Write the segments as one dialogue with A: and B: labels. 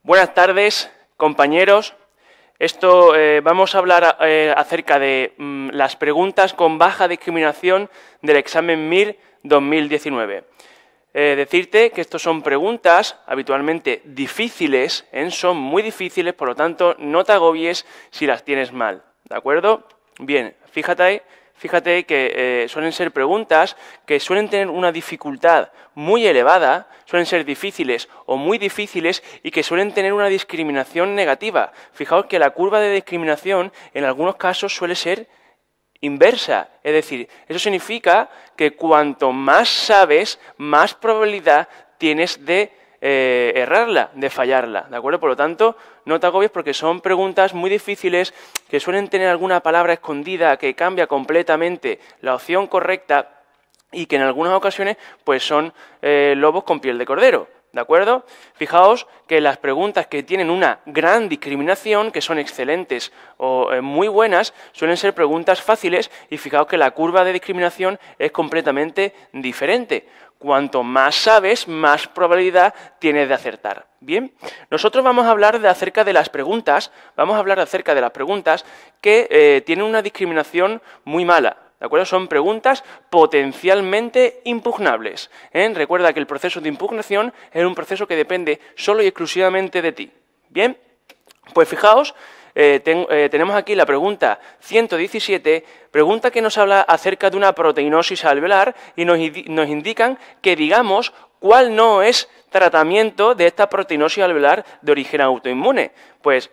A: Buenas tardes, compañeros. Vamos a hablar acerca de las preguntas con baja discriminación del examen MIR 2019. Decirte que estos son preguntas habitualmente difíciles, son muy difíciles, por lo tanto no te agobies si las tienes mal, ¿de acuerdo? Bien, fíjate que suelen ser preguntas que suelen tener una dificultad muy elevada, suelen ser difíciles o muy difíciles y que suelen tener una discriminación negativa. Fijaos que la curva de discriminación en algunos casos suele ser inversa, es decir, eso significa que cuanto más sabes, más probabilidad tienes de errarla, de fallarla, ¿de acuerdo? Por lo tanto, no te agobies porque son preguntas muy difíciles que suelen tener alguna palabra escondida que cambia completamente la opción correcta y que en algunas ocasiones pues son lobos con piel de cordero, ¿de acuerdo? Fijaos que las preguntas que tienen una gran discriminación, que son excelentes o muy buenas, suelen ser preguntas fáciles y fijaos que la curva de discriminación es completamente diferente. Cuanto más sabes, más probabilidad tienes de acertar. Bien, nosotros vamos a hablar acerca de las preguntas, que tienen una discriminación muy mala. ¿De acuerdo? Son preguntas potencialmente impugnables. Recuerda que el proceso de impugnación es un proceso que depende solo y exclusivamente de ti. Bien, pues fijaos, tenemos aquí la pregunta 117, pregunta que nos habla acerca de una proteinosis alveolar y nos indican que digamos cuál no es tratamiento de esta proteinosis alveolar de origen autoinmune. Pues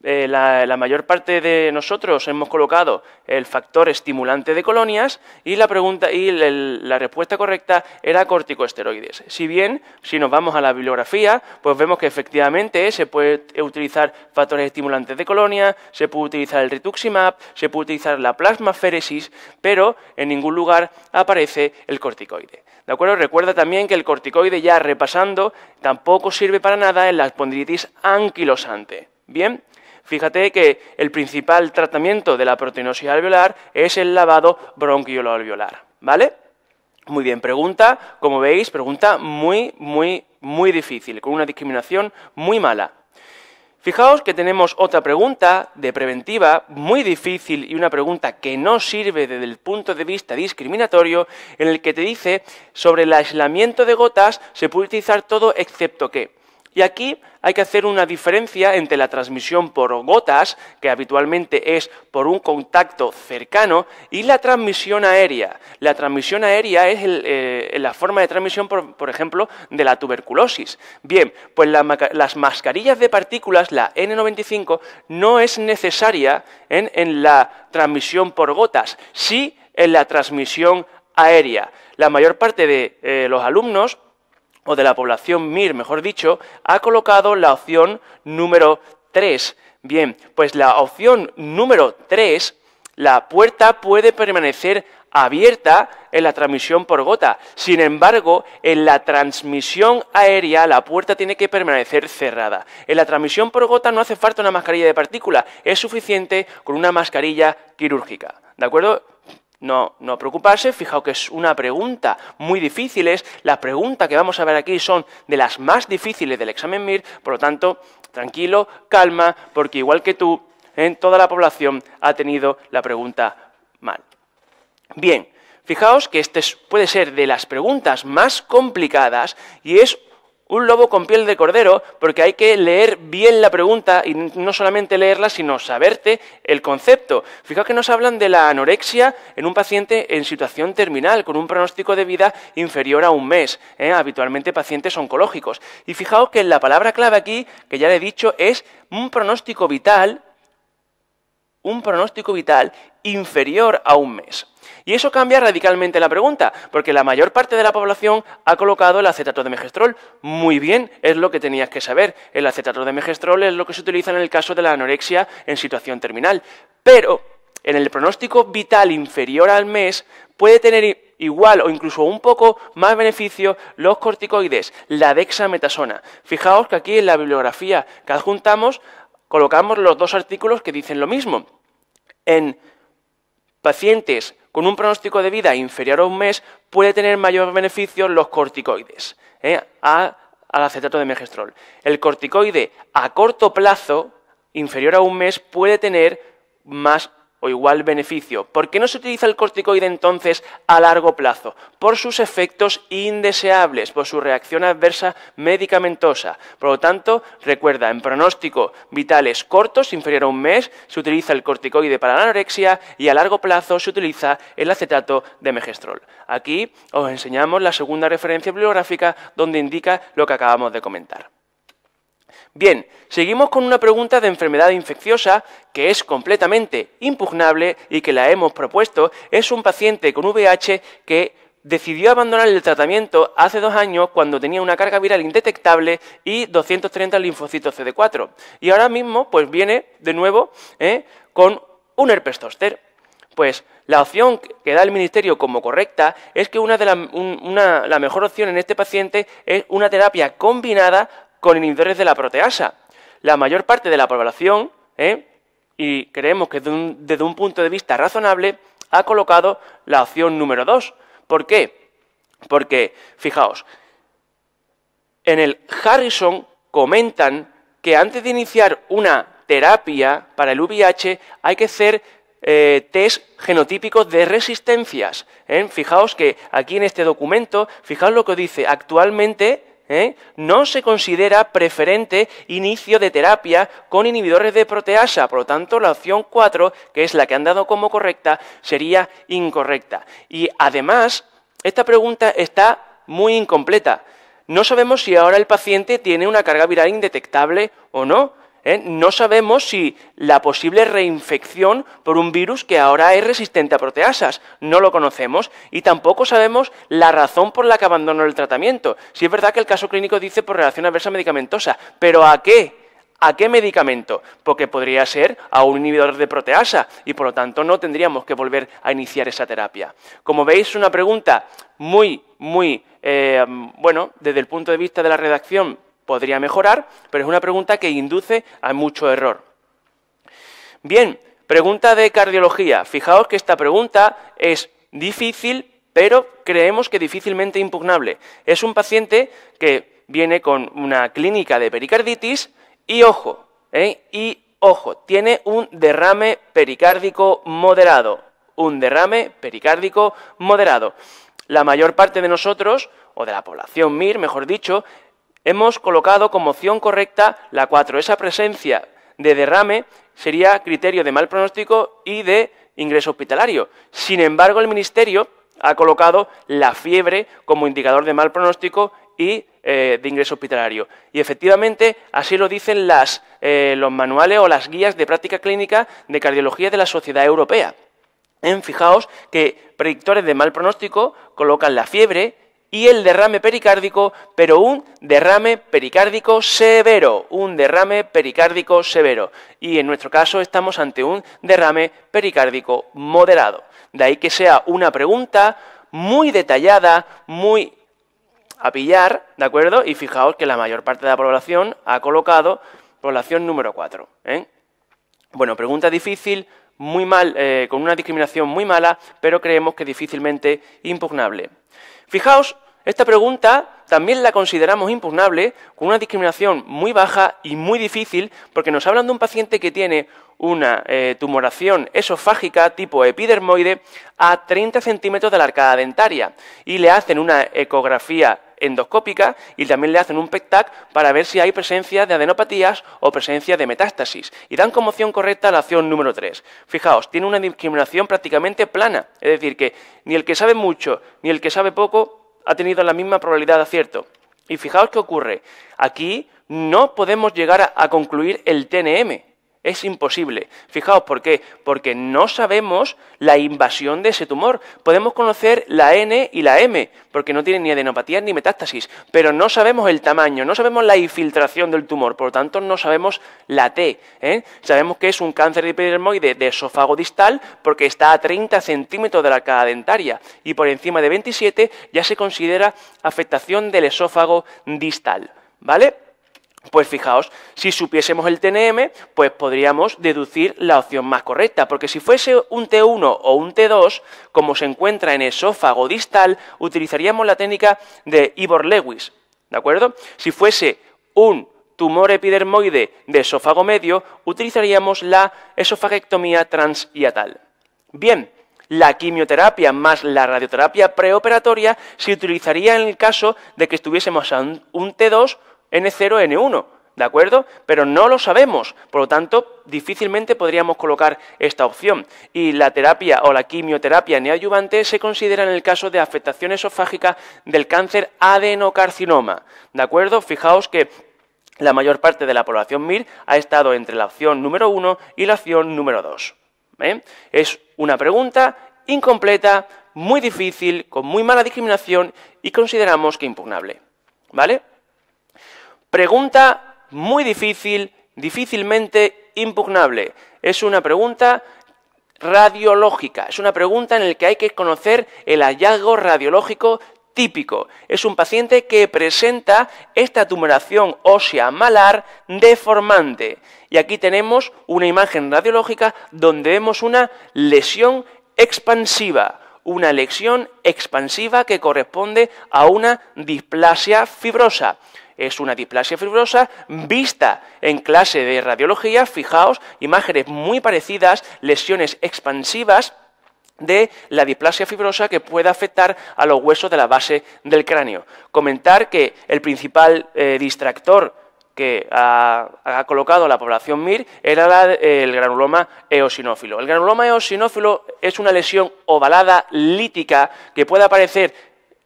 A: la mayor parte de nosotros hemos colocado el factor estimulante de colonias y la respuesta correcta era corticosteroides. Si nos vamos a la bibliografía, pues vemos que efectivamente se puede utilizar factores estimulantes de colonias, se puede utilizar el rituximab, se puede utilizar la plasmaféresis, pero en ningún lugar aparece el corticoide. ¿De acuerdo? Recuerda también que el corticoide, ya repasando, tampoco sirve para nada en la espondilitis anquilosante. Bien. Fíjate que el principal tratamiento de la proteinosis alveolar es el lavado bronquiolo-alveolar, ¿vale? Muy bien, pregunta, como veis, pregunta muy difícil, con una discriminación muy mala. Fijaos que tenemos otra pregunta de preventiva muy difícil y una pregunta que no sirve desde el punto de vista discriminatorio, en el que te dice sobre el aislamiento de gotas se puede utilizar todo excepto qué. Y aquí hay que hacer una diferencia entre la transmisión por gotas, que habitualmente es por un contacto cercano, y la transmisión aérea. La transmisión aérea es la forma de transmisión, por ejemplo, de la tuberculosis. Bien, pues las mascarillas de partículas, la N95, no es necesaria en la transmisión por gotas, sí en la transmisión aérea. La mayor parte de los alumnos, o de la población MIR, mejor dicho, ha colocado la opción número 3. Bien, pues la opción número 3, la puerta puede permanecer abierta en la transmisión por gota. Sin embargo, en la transmisión aérea, la puerta tiene que permanecer cerrada. En la transmisión por gota no hace falta una mascarilla de partícula, es suficiente con una mascarilla quirúrgica. ¿De acuerdo? No preocuparse, fijaos que es una pregunta muy difícil. Las preguntas que vamos a ver aquí son de las más difíciles del examen MIR, por lo tanto, tranquilo, calma, porque igual que tú, toda la población ha tenido la pregunta mal. Bien, fijaos que puede ser de las preguntas más complicadas y es un lobo con piel de cordero, porque hay que leer bien la pregunta y no solamente leerla, sino saberte el concepto. Fijaos que nos hablan de la anorexia en un paciente en situación terminal, con un pronóstico de vida inferior a un mes, habitualmente pacientes oncológicos. Y fijaos que la palabra clave aquí, que ya le he dicho, es un pronóstico vital inferior a un mes. Y eso cambia radicalmente la pregunta, porque la mayor parte de la población ha colocado el acetato de megestrol. Muy bien, es lo que tenías que saber. El acetato de megestrol es lo que se utiliza en el caso de la anorexia en situación terminal. Pero en el pronóstico vital inferior al mes puede tener igual o incluso un poco más beneficio los corticoides, la dexametasona. Fijaos que aquí en la bibliografía que adjuntamos colocamos los dos artículos que dicen lo mismo. En pacientes con un pronóstico de vida inferior a un mes puede tener mayor beneficio los corticoides. al acetato de megestrol. El corticoide a corto plazo, inferior a un mes, puede tener más o igual beneficio. ¿Por qué no se utiliza el corticoide entonces a largo plazo? Por sus efectos indeseables, por su reacción adversa medicamentosa. Por lo tanto, recuerda, en pronóstico vitales cortos, inferior a un mes, se utiliza el corticoide para la anorexia y a largo plazo se utiliza el acetato de megestrol. Aquí os enseñamos la segunda referencia bibliográfica donde indica lo que acabamos de comentar. Bien, seguimos con una pregunta de enfermedad infecciosa que es completamente impugnable y que la hemos propuesto. Es un paciente con VIH que decidió abandonar el tratamiento hace 2 años cuando tenía una carga viral indetectable y 230 linfocitos CD4. Y ahora mismo pues viene de nuevo con un herpes zóster. Pues la opción que da el Ministerio como correcta es que la mejor opción en este paciente es una terapia combinada con inhibidores de la proteasa. La mayor parte de la población, y creemos que desde un punto de vista razonable, ha colocado la opción número 2. ¿Por qué? Porque, fijaos, en el Harrison comentan que antes de iniciar una terapia para el VIH hay que hacer test genotípicos de resistencias. Fijaos que aquí en este documento, fijaos lo que dice, actualmente no se considera preferente inicio de terapia con inhibidores de proteasa. Por lo tanto, la opción 4, que es la que han dado como correcta, sería incorrecta. Y además, esta pregunta está muy incompleta. No sabemos si ahora el paciente tiene una carga viral indetectable o no. No sabemos si la posible reinfección por un virus que ahora es resistente a proteasas, no lo conocemos, y tampoco sabemos la razón por la que abandonó el tratamiento. Sí es verdad que el caso clínico dice por reacción adversa medicamentosa, pero ¿a qué? ¿A qué medicamento? Porque podría ser a un inhibidor de proteasa y por lo tanto no tendríamos que volver a iniciar esa terapia. Como veis, es una pregunta muy, desde el punto de vista de la redacción, podría mejorar, pero es una pregunta que induce a mucho error. Bien, pregunta de cardiología. Fijaos que esta pregunta es difícil, pero creemos que difícilmente impugnable. Es un paciente que viene con una clínica de pericarditis y ojo, tiene un derrame pericárdico moderado. Un derrame pericárdico moderado. La mayor parte de nosotros, o de la población MIR, mejor dicho, hemos colocado como opción correcta la 4. Esa presencia de derrame sería criterio de mal pronóstico y de ingreso hospitalario. Sin embargo, el Ministerio ha colocado la fiebre como indicador de mal pronóstico y de ingreso hospitalario. Y efectivamente, así lo dicen los manuales o las guías de práctica clínica de cardiología de la Sociedad Europea. Fijaos que predictores de mal pronóstico colocan la fiebre y el derrame pericárdico, pero un derrame pericárdico severo, Y en nuestro caso estamos ante un derrame pericárdico moderado. De ahí que sea una pregunta muy detallada, muy a pillar, ¿de acuerdo? Y fijaos que la mayor parte de la población ha colocado población número 4. Bueno, pregunta difícil, muy mal, con una discriminación muy mala, pero creemos que difícilmente impugnable. Fijaos, esta pregunta también la consideramos impugnable con una discriminación muy baja y muy difícil porque nos hablan de un paciente que tiene una tumoración esofágica tipo epidermoide a 30 centímetros de la arcada dentaria y le hacen una ecografía endoscópica y también le hacen un PET-TAC para ver si hay presencia de adenopatías o presencia de metástasis. Y dan como opción correcta la opción número 3. Fijaos, tiene una discriminación prácticamente plana, es decir, que ni el que sabe mucho ni el que sabe poco ha tenido la misma probabilidad de acierto. Y fijaos qué ocurre. Aquí no podemos llegar a concluir el TNM. Es imposible. Fijaos por qué. Porque no sabemos la invasión de ese tumor. Podemos conocer la N y la M, porque no tienen ni adenopatías ni metástasis, pero no sabemos el tamaño, no sabemos la infiltración del tumor, por lo tanto no sabemos la T. Sabemos que es un cáncer de epidermoide de esófago distal porque está a 30 centímetros de la arcada dentaria y por encima de 27 ya se considera afectación del esófago distal. ¿Vale? Pues fijaos, si supiésemos el TNM, pues podríamos deducir la opción más correcta, porque si fuese un T1 o un T2, como se encuentra en esófago distal, utilizaríamos la técnica de Ivor Lewis. ¿de acuerdo? Si fuese un tumor epidermoide de esófago medio, utilizaríamos la esofagectomía transhiatal. Bien, la quimioterapia más la radioterapia preoperatoria se utilizaría en el caso de que estuviésemos a un T2, N0, N1, ¿de acuerdo? Pero no lo sabemos, por lo tanto, difícilmente podríamos colocar esta opción. Y la terapia o la quimioterapia neoadyuvante se considera en el caso de afectación esofágica del cáncer adenocarcinoma, ¿de acuerdo? Fijaos que la mayor parte de la población MIR ha estado entre la opción número 1 y la opción número 2. Es una pregunta incompleta, muy difícil, con muy mala discriminación y consideramos que impugnable, ¿vale? Pregunta muy difícil, difícilmente impugnable. Es una pregunta radiológica, es una pregunta en la que hay que conocer el hallazgo radiológico típico. Es un paciente que presenta esta tumoración ósea malar deformante. Y aquí tenemos una imagen radiológica donde vemos una lesión expansiva. Una lesión expansiva que corresponde a una displasia fibrosa. Es una displasia fibrosa vista en clase de radiología. Fijaos, imágenes muy parecidas, lesiones expansivas de la displasia fibrosa que puede afectar a los huesos de la base del cráneo. Comentar que el principal distractor que ha colocado la población MIR era el granuloma eosinófilo. El granuloma eosinófilo es una lesión ovalada lítica que puede aparecer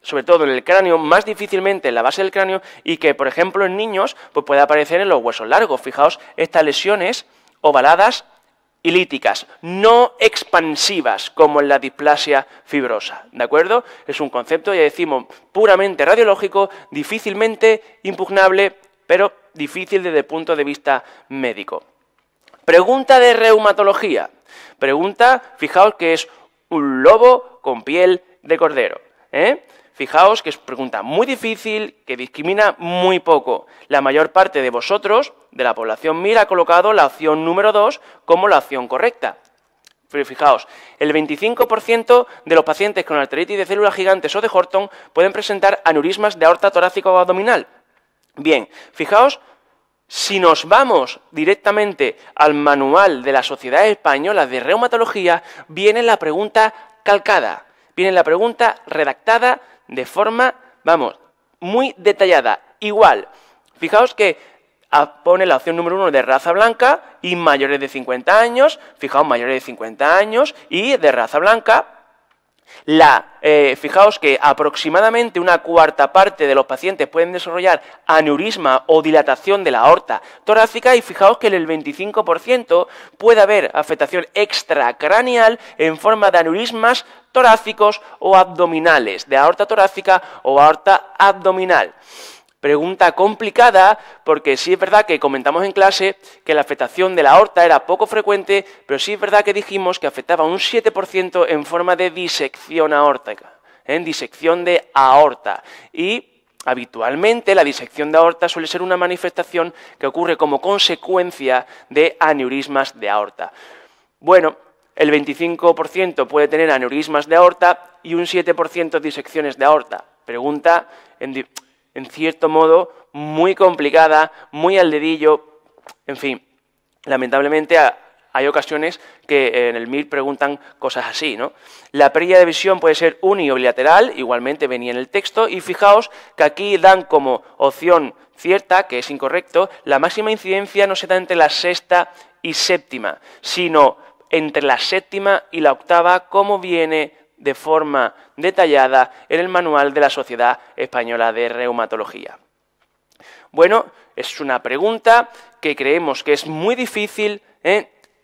A: sobre todo en el cráneo, más difícilmente en la base del cráneo y que, por ejemplo, en niños pues puede aparecer en los huesos largos. Fijaos, estas lesiones ovaladas y líticas, no expansivas como en la displasia fibrosa, ¿de acuerdo? Es un concepto, ya decimos, puramente radiológico, difícilmente impugnable, pero difícil desde el punto de vista médico. Pregunta de reumatología. Pregunta, fijaos que es un lobo con piel de cordero, Fijaos que es pregunta muy difícil, que discrimina muy poco. La mayor parte de vosotros, de la población MIR, ha colocado la opción número 2 como la opción correcta. Pero fijaos, el 25% de los pacientes con arteritis de células gigantes o de Horton pueden presentar aneurismas de aorta torácica o abdominal. Bien, fijaos, si nos vamos directamente al manual de la Sociedad Española de Reumatología, viene la pregunta calcada, viene la pregunta redactada de forma, muy detallada. Igual, fijaos que pone la opción número 1 de raza blanca y mayores de 50 años, fijaos, mayores de 50 años y de raza blanca. Fijaos que aproximadamente una cuarta parte de los pacientes pueden desarrollar aneurisma o dilatación de la aorta torácica y fijaos que en el 25% puede haber afectación extracraneal en forma de aneurismas torácicos o abdominales, de aorta torácica o aorta abdominal. Pregunta complicada porque sí es verdad que comentamos en clase que la afectación de la aorta era poco frecuente, pero sí es verdad que dijimos que afectaba un 7% en forma de disección aórtica, en disección de aorta. Y habitualmente la disección de aorta suele ser una manifestación que ocurre como consecuencia de aneurismas de aorta. Bueno, el 25% puede tener aneurismas de aorta y un 7% disecciones de aorta. Pregunta en cierto modo, muy complicada, muy al dedillo, en fin, lamentablemente hay ocasiones que en el MIR preguntan cosas así, ¿no? La pérdida de visión puede ser uni o bilateral, igualmente venía en el texto, y fijaos que aquí dan como opción cierta, que es incorrecto, la máxima incidencia no se da entre la sexta y séptima, sino entre la séptima y la octava, como viene de forma detallada en el manual de la Sociedad Española de Reumatología. Bueno, es una pregunta que creemos que es muy difícil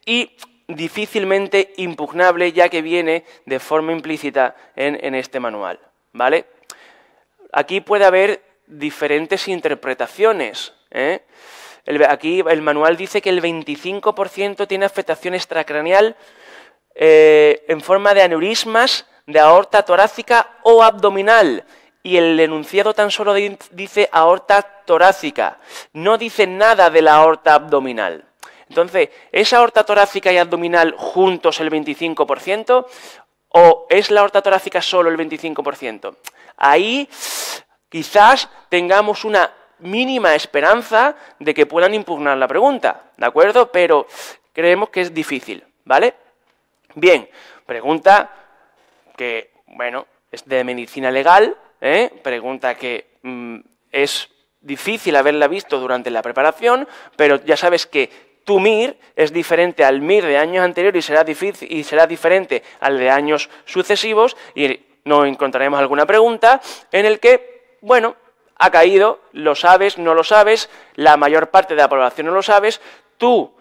A: y difícilmente impugnable, ya que viene de forma implícita en este manual, ¿vale? Aquí puede haber diferentes interpretaciones, Aquí el manual dice que el 25% tiene afectación extracraneal en forma de aneurismas de aorta torácica o abdominal. Y el enunciado tan solo dice aorta torácica, no dice nada de la aorta abdominal. Entonces, ¿es aorta torácica y abdominal juntos el 25%? ¿O es la aorta torácica solo el 25%? Ahí quizás tengamos una mínima esperanza de que puedan impugnar la pregunta, ¿de acuerdo? Pero creemos que es difícil, ¿vale? Bien, pregunta que, bueno, es de medicina legal, pregunta que es difícil haberla visto durante la preparación, pero ya sabes que tu MIR es diferente al MIR de años anteriores y será diferente al de años sucesivos, y nos encontraremos alguna pregunta en el que, bueno, ha caído, lo sabes, no lo sabes, la mayor parte de la población no lo sabes, tú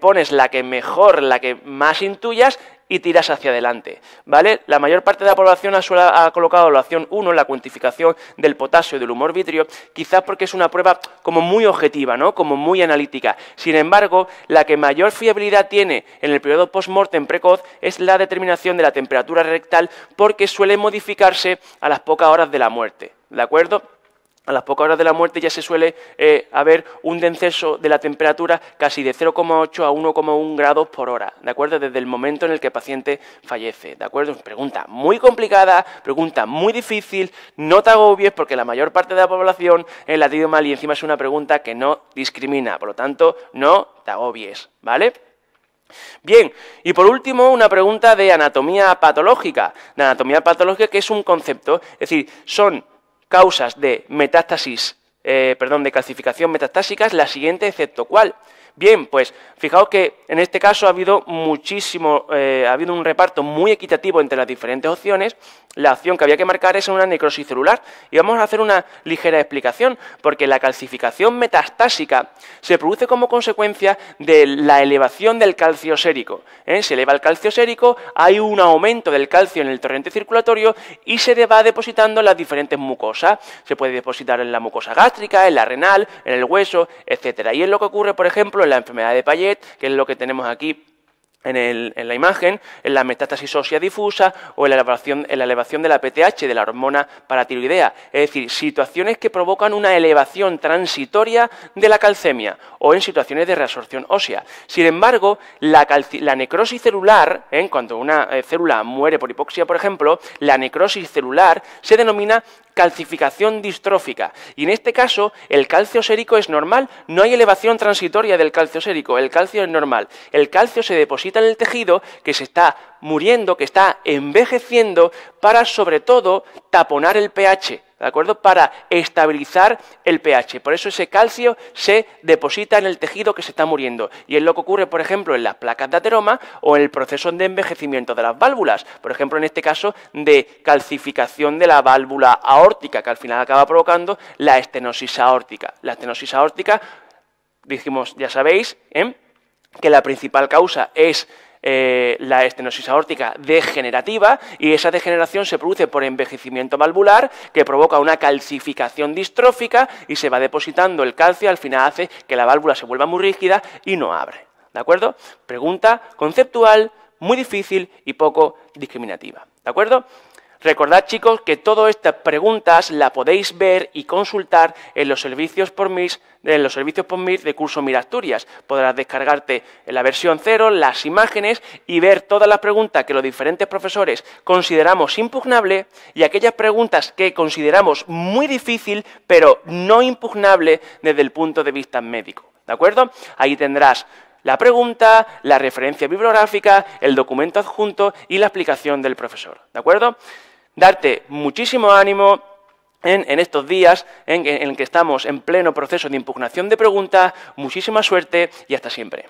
A: pones la que mejor, la que más intuyas y tiras hacia adelante, ¿vale? La mayor parte de la población ha colocado la opción 1, la cuantificación del potasio y del humor vítreo, quizás porque es una prueba como muy objetiva, ¿no? Como muy analítica. Sin embargo, la que mayor fiabilidad tiene en el periodo post-mortem precoz es la determinación de la temperatura rectal, porque suele modificarse a las pocas horas de la muerte, ¿de acuerdo? A las pocas horas de la muerte ya se suele haber un descenso de la temperatura casi de 0,8 a 1,1 grados por hora, ¿de acuerdo? Desde el momento en el que el paciente fallece, ¿de acuerdo? Pregunta muy complicada, pregunta muy difícil, no te agobies porque la mayor parte de la población la ha tenido mal y encima es una pregunta que no discrimina, por lo tanto, no te agobies, ¿vale? Bien, y por último una pregunta de anatomía patológica. De anatomía patológica, que es un concepto, es decir, son causas de metástasis, de calcificación metastásicas, la siguiente, excepto cuál. Bien, pues fijaos que en este caso ha habido ha habido un reparto muy equitativo entre las diferentes opciones. La opción que había que marcar es una necrosis celular. Y vamos a hacer una ligera explicación, porque la calcificación metastásica se produce como consecuencia de la elevación del calcio sérico. Se eleva el calcio sérico, hay un aumento del calcio en el torrente circulatorio y se va depositando en las diferentes mucosas. Se puede depositar en la mucosa gástrica, en la renal, en el hueso, etc. Y es lo que ocurre, por ejemplo, en la enfermedad de Payet, que es lo que tenemos aquí en la imagen, en la metástasis ósea difusa o en la elevación de la PTH, de la hormona paratiroidea. Es decir, situaciones que provocan una elevación transitoria de la calcemia o en situaciones de reabsorción ósea. Sin embargo, la necrosis celular, cuando una célula muere por hipoxia, por ejemplo, la necrosis celular se denomina calcificación distrófica. Y en este caso, el calcio sérico es normal, no hay elevación transitoria del calcio sérico, el calcio es normal. El calcio se deposita en el tejido que se está muriendo, que está envejeciendo, para sobre todo taponar el pH, ¿de acuerdo? Para estabilizar el pH. Por eso ese calcio se deposita en el tejido que se está muriendo. Y es lo que ocurre, por ejemplo, en las placas de ateroma o en el proceso de envejecimiento de las válvulas. Por ejemplo, en este caso, de calcificación de la válvula aórtica, que al final acaba provocando la estenosis aórtica. La estenosis aórtica, dijimos, ya sabéis, que la principal causa es la estenosis aórtica degenerativa, y esa degeneración se produce por envejecimiento valvular que provoca una calcificación distrófica y se va depositando el calcio, al final hace que la válvula se vuelva muy rígida y no abre, ¿de acuerdo? Pregunta conceptual, muy difícil y poco discriminativa, ¿de acuerdo? Recordad, chicos, que todas estas preguntas las podéis ver y consultar en los servicios por MIR de curso MIR Asturias. Podrás descargarte en la versión 0 las imágenes y ver todas las preguntas que los diferentes profesores consideramos impugnables y aquellas preguntas que consideramos muy difícil, pero no impugnable desde el punto de vista médico, ¿de acuerdo? Ahí tendrás la pregunta, la referencia bibliográfica, el documento adjunto y la explicación del profesor, ¿de acuerdo? Darte muchísimo ánimo en estos días en que estamos en pleno proceso de impugnación de preguntas, muchísima suerte y hasta siempre.